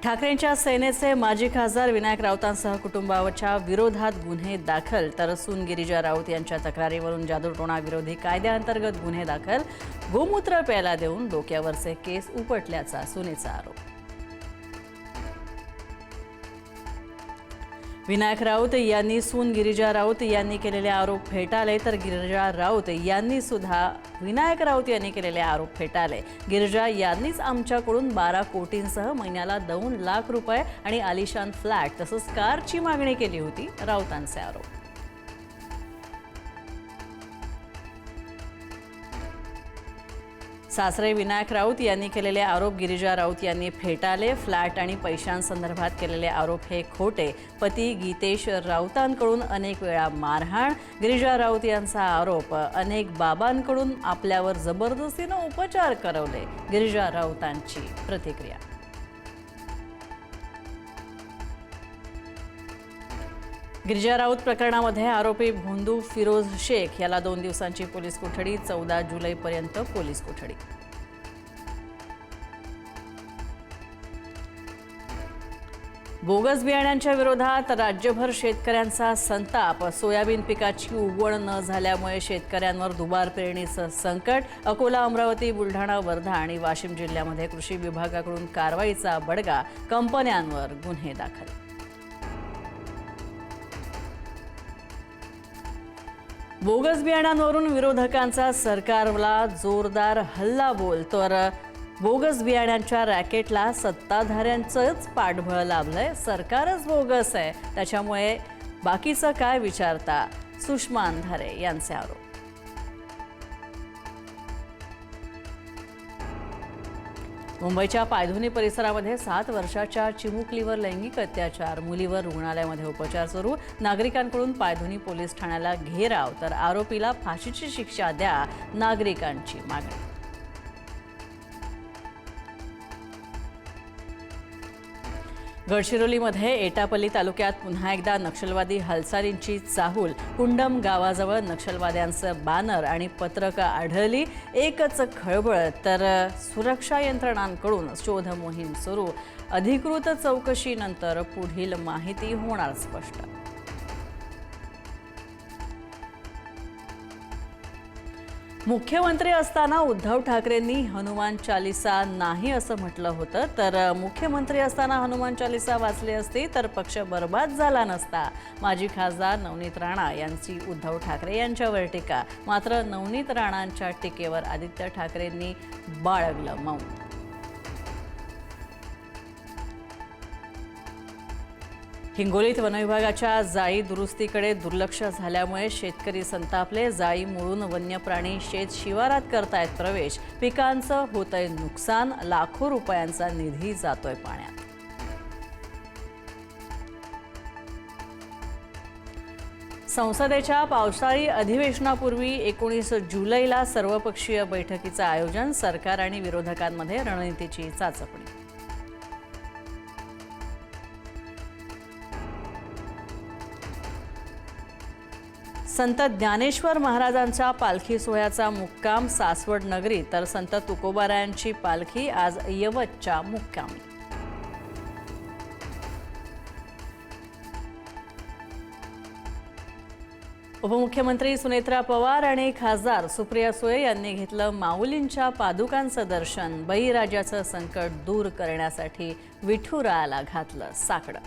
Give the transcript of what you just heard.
ठाकरेंच्या सेनेचे माजी खासदार विनायक राऊतांसह कुटुंबाच्या विरोधात गुन्हे दाखल तर सून गिरिजा राऊत यांच्या तक्रारीवरून जादूटोणा विरोधी कायद्याअंतर्गत गुन्हे दाखल, गोमूत्र प्यायला देऊन डोक्यावरचे केस उपटल्याचा सुनेचा आरोप। विनायक राऊत यांनी सून गिरिजा राऊत यांनी केलेले आरोप फेटाळले तर गिरिजा राऊत यांनी सुद्धा विनायक राऊत यांनी केलेले आरोप फेटाळले। गिरिजा यांनीच आमच्याकडून 12 कोटींसह महिन्याला 2 लाख रुपये आणि आलिशान फ्लॅट तसंच कारची मागणी केली होती, राऊतांचे आरोप। सासरे विनायक राऊत यांनी केलेले आरोप गिरिजा राऊत यांनी फेटाळले। फ्लॅट आणि पैशांसंदर्भात केलेले आरोप हे खोटे। पती गीतेश राऊतांकडून अनेक वेळा मारहाण, गिरिजा राऊत यांचा आरोप अनेक बाबांकडून आपल्यावर जबरदस्तीने उपचार करवले, गिरिजा राऊतांची प्रतिक्रिया। गिरिजा राऊत प्रकरणामध्ये आरोपी भोंदू फिरोज शेख याला 2 दिवसांची पोलीस कोठडी, 14 जुलैपर्यंत पोलीस कोठडी। बोगस बियाण्यांच्या विरोधात राज्यभर शेतकऱ्यांचा संताप। सोयाबीन पिकाची उगवण न झाल्यामुळे शेतकऱ्यांवर दुबार पेरणीचं संकट। अकोला, अमरावती, बुलढाणा, वर्धा आणि वाशिम जिल्ह्यामध्ये कृषी विभागाकडून कारवाईचा बडगा, कंपन्यांवर गुन्हे दाखल। बोगस बियाण्यांवरून विरोधकांचा सरकारला जोरदार हल्लाबोल तर बोगस बियाण्यांच्या रॅकेटला सत्ताधाऱ्यांचंच पाठबळ लाभलंय। सरकारच बोगस आहे, त्याच्यामुळे बाकीचं काय विचारता, सुषमा अंधारे यांचे आरोप। मुंबईच्या पायधुनी परिसरामध्ये 7 वर्षाच्या चिमुकलीवर लैंगिक अत्याचार, मुलीवर रुग्णालयामध्ये उपचार सुरू। नागरिकांकडून पायधुनी पोलीस ठाण्याला घेराव तर आरोपीला फाशीची शिक्षा द्या, नागरिकांची मागणी। गडचिरोलीमध्ये एटापल्ली तालुक्यात पुन्हा एकदा नक्षलवादी हालचालींची चाहूल। कुंडम गावाजवळ नक्षलवाद्यांचं बॅनर आणि पत्रकं आढळली, एकच खळबळ तर सुरक्षा यंत्रणांकडून शोध मोहीम सुरू। अधिकृत चौकशीनंतर पुढील माहिती होणार स्पष्ट। मुख्यमंत्री असताना उद्धव ठाकरेंनी हनुमान चालीसा नाही असं म्हटलं होतं, तर मुख्यमंत्री असताना हनुमान चालीसा वाचली असती तर पक्ष बरबाद झाला नसता। माजी खासदार नवनीत राणा यांची उद्धव ठाकरे यांच्यावर टीका। मात्र नवनीत राणांच्या टीकेवर आदित्य ठाकरेंनी बाळगलं मौन। हिंगोलीत वनविभागाच्या जाळी दुरुस्तीकडे दुर्लक्ष झाल्यामुळे शेतकरी संतापले। जाळी मोडून वन्य प्राणी शेत शिवारात करतायत प्रवेश, पिकांचं होतंय नुकसान, लाखो रुपयांचा निधी जातोय पाण्यात। संसदेच्या पावसाळी अधिवेशनापूर्वी 19 जुलैला सर्वपक्षीय बैठकीचं आयोजन। सरकार आणि विरोधकांमध्ये रणनीतीची चाचपणी। संत ज्ञानेश्वर महाराजांच्या पालखी सोहळ्याचा मुक्काम सासवड नगरी तर संत तुकोबारायांची पालखी आज यवतच्या मुक्कामी। उपमुख्यमंत्री सुनेत्रा पवार आणि खासदार सुप्रिया सुळे यांनी घेतलं माऊलींच्या पादुकांचं दर्शन। बळीराजाचं संकट दूर करण्यासाठी विठुरायाला घातलं साकडं।